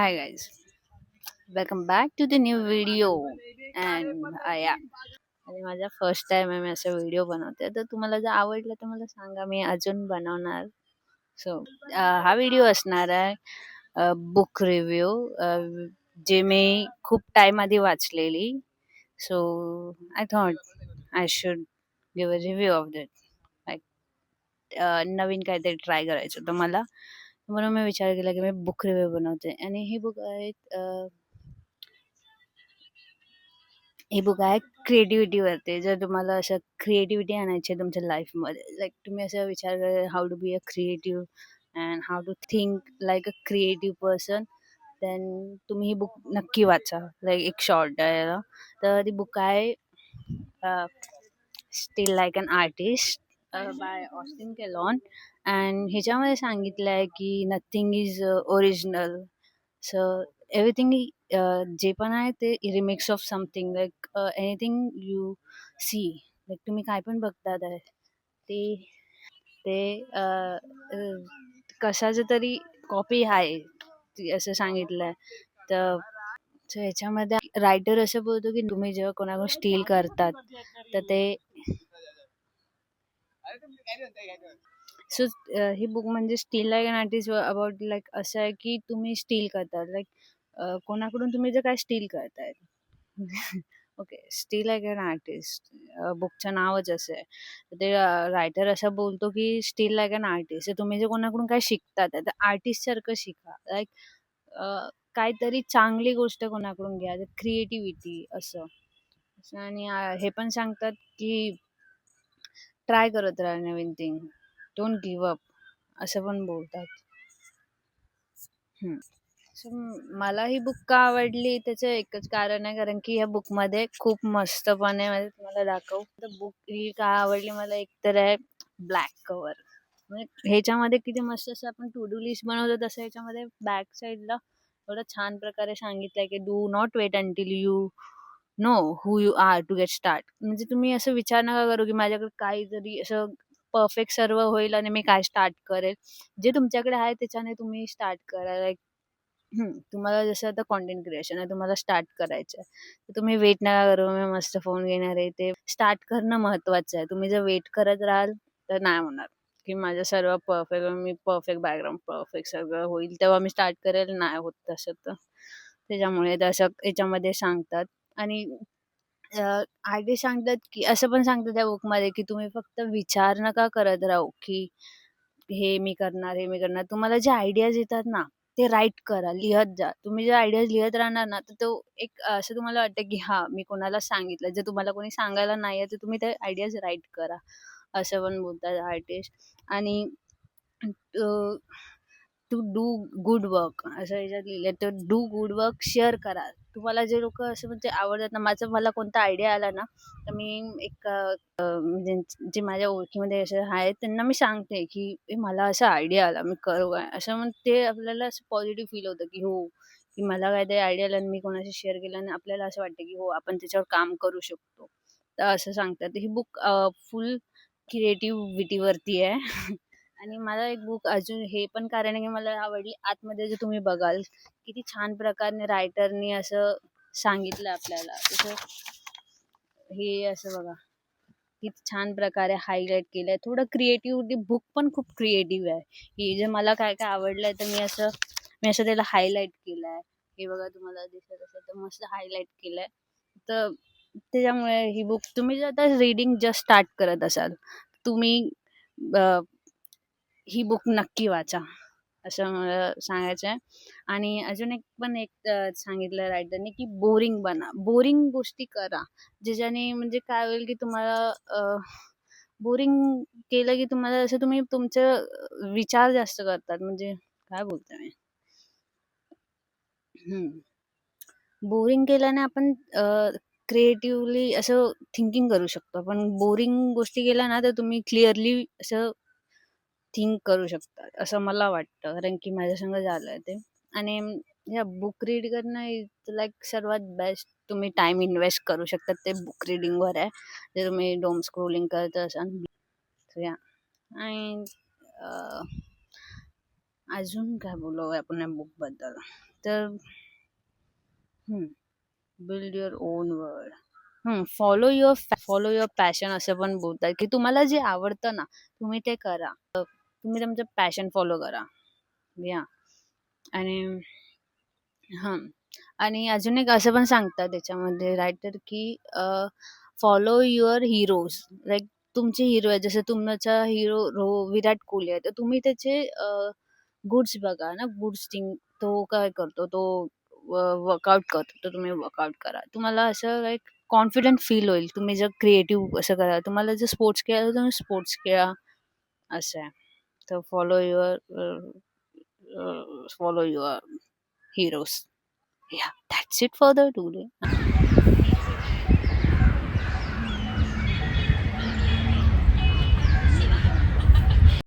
Hi guys, welcome back to the new video. And yeah, आणि माझा first time आहे मी असा व्हिडिओ बनवते. तर तुम्हाला जर आवडलं तर मला सांगा, मी अजून बनवणार. सो हा व्हिडिओ असणार आहे बुक रिव्ह्यू, जे मी खूप टाइम आधी वाचलेली. So I thought I should give a review of that. Like नवीन काहीतरी ट्राय करायचं होतं मला, म्हणून मी विचार केला की मी बुक रिव्ह्यू बनवते. आणि हे बुक आहेत क्रिएटिव्हिटीवरती. जर तुम्हाला असं क्रिएटिव्हिटी आणायची आहे तुमच्या लाईफमध्ये, लाईक तुम्ही असं विचार करा how to be a creative and how to think like a creative person, then तुम्ही ही बुक नक्की वाचा. लाईक एक शॉर्ट आहे याला. तर ती बुक आहे steal like an artist by Austin Kleon. And ह्याच्यामध्ये सांगितलं आहे की nothing is original. So everything जे पण आहे ते remix of something, like anything you see, like तुम्ही काय पण बघतात आहे ते ते कशाचं तरी कॉपी आहे, असं सांगितलंय. तर ह्याच्यामध्ये रायटर असं बोलतो की तुम्ही जेव्हा कोणाकडून स्टील करतात तर ते सो ही बुक म्हणजे steal like an artist about, like असं आहे की तुम्ही स्टील करतात, लाईक कोणाकडून तुम्ही जर काय स्टील करताय. Okay, steal like an artist बुकचं नावच असं आहे. तर ते रायटर असं बोलतो की स्टील लाईक अन आर्टिस्ट, तुम्ही जर कोणाकडून काय शिकतात तर आर्टिस्ट सारखं शिका. लाईक काहीतरी चांगली गोष्ट कोणाकडून घ्या, क्रिएटिव्हिटी असं. आणि हे पण सांगतात की ट्राय करत राहा नवीन थिंग, डोंट गिव्ह अप, असं पण बोलतात. सो मला ही बुक का आवडली त्याचं एकच कारण आहे, कारण की ह्या बुकमध्ये खूप मस्तपणे म्हणजे तुम्हाला दाखवू. तर बुक ही का आवडली मला, एक तर आहे ब्लॅक कवर. म्हणजे ह्याच्यामध्ये किती मस्त असं आपण टू डू लिस्ट बनवतो तसं ह्याच्यामध्ये बॅक साईडला एवढं छान प्रकारे सांगितलंय की do not wait until you know who you are to get start. म्हणजे तुम्ही असं विचार नका करू की माझ्याकडे काहीतरी असं परफेक्ट सर्व होईल आणि मी काय स्टार्ट करेल. जे तुमच्याकडे आहे त्याच्याने तुम्ही स्टार्ट करा. लाईक तुम्हाला जसं आता कंटेंट क्रिएशन आहे, तुम्हाला स्टार्ट करायचं आहे. तर तुम्ही वेट नका करू, मी मस्त फोन घेणार आहे. ते स्टार्ट करणं महत्त्वाचं आहे. तुम्ही जर वेट करत राहाल तर नाही होणार, की माझं सर्व परफेक्ट, मी परफेक्ट बॅकग्राऊंड, परफेक्ट सगळं होईल तेव्हा मी स्टार्ट करेल, नाही होत तसं. तर त्याच्यामुळे तसं याच्यामध्ये सांगतात. आणि आर्टिस्ट सांगतात की असं पण सांगतात त्या बुकमध्ये की तुम्ही फक्त विचार नका करत राहू की हे मी करणार, हे मी करणार. तुम्हाला जे आयडियाज येतात ना, ते राईट करा, लिहत जा. तुम्ही जे आयडियाज लिहत राहणार ना, तर तो एक असं तुम्हाला वाटतं की हां, मी कोणाला सांगितलं. जर तुम्हाला कोणी सांगायला नाहीये, तर तुम्ही ते आयडियाज राईट करा, असं पण बोलतात आर्टिस्ट. आणि टू डू गुड वर्क असं ह्याच्यात लिहिलंय. तर डू गुड वर्क, शेअर करा. तुम्हाला जे लोकं असं म्हणजे आवडतात ना, मला कोणता आयडिया आला ना, तर मी एक म्हणजे जे माझ्या ओळखीमध्ये असे आहेत त्यांना मी सांगते की मला असा आयडिया आला, मी करू काय असं. मग ते आपल्याला असं पॉझिटिव्ह फील होतं की हो, की मला काहीतरी आयडिया आला आणि मी कोणाशी शेअर केलं आणि आपल्याला असं वाटतं की हो, आपण त्याच्यावर काम करू शकतो. तर असं सांगतात ही बुक. फुल क्रिएटिव्हिटीवरती आहे. आणि मला एक बुक अजून हे पण कारण आहे की मला आवडली, आतमध्ये जर तुम्ही बघाल किती छान प्रकारे रायटरनी असं सांगितलं आपल्याला. तसं हे असं बघा, किती छान प्रकारे हायलाइट केलंय. थोडं क्रिएटिव्ह बुक पण खूप क्रिएटिव्ह आहे. की जे मला काय-काय आवडलंय तर मी असं त्याला हायलाइट केलंय. हे बघा तुम्हाला दिसत असेल तर मस्त हायलाइट केलंय. तर त्याच्यामुळे ही बुक तुम्ही जर आता रीडिंग जस्ट स्टार्ट करत असाल, तुम्ही अ, ही बुक नक्की वाचा, असं मला सांगायचं आहे. आणि अजून एक सांगितलं रायटरनी की बोरिंग बना. बोरिंग गोष्टी करा. ज्याच्याने म्हणजे काय होईल की तुम्हाला बोरिंग केलं की तुम्हाला असं तुम्ही विचार जास्त करतात. म्हणजे काय बोलते मी? हं. बोरिंग केल्याने आपण क्रिएटिव्हली असं थिंकिंग करू शकतो. पण बोरिंग गोष्टी केल्या ना, तर तुम्ही क्लिअरली असं थिंक करू शकता, असं मला वाटतं. कारण की माझ्या संग झालंय ते. आणि ह्या बुक रीड करणं इज लाईक सर्वात बेस्ट. तुम्ही टाईम इन्व्हेस्ट करू शकता ते बुक रीडिंगवर आहे. जर तुम्ही डोम स्क्रोलिंग करत असाल. सो या. आणि अजून काय बोलू आपण या बुकबद्दल? तर build your on world. Follow your passion असं पण बोलतात, की तुम्हाला जे आवडतं ना, तुम्ही ते करा. तुम्ही तुमचं पॅशन फॉलो करा. या आणि हां. आणि अजून एक असं पण सांगतात त्याच्यामध्ये रायटर, की फॉलो युअर हीरोज. लाइक तुमचे हिरो आहे, जसं तुमचा हिरो विराट कोहली आहे, तर तुम्ही त्याचे गुड्स बघा ना, गुड्स थिंग. तो काय करतो, तो वर्कआउट करतो, तर तुम्ही वर्कआउट करा. तुम्हाला असं लाइक कॉन्फिडंट फील होईल. तुम्ही जर क्रिएटिव्ह असं करा. तुम्हाला जर स्पोर्ट्स खेळायचं तर तुम्ही स्पोर्ट्स खेळा, असं आहे. तर follow your heroes. Yeah, that's it for the today.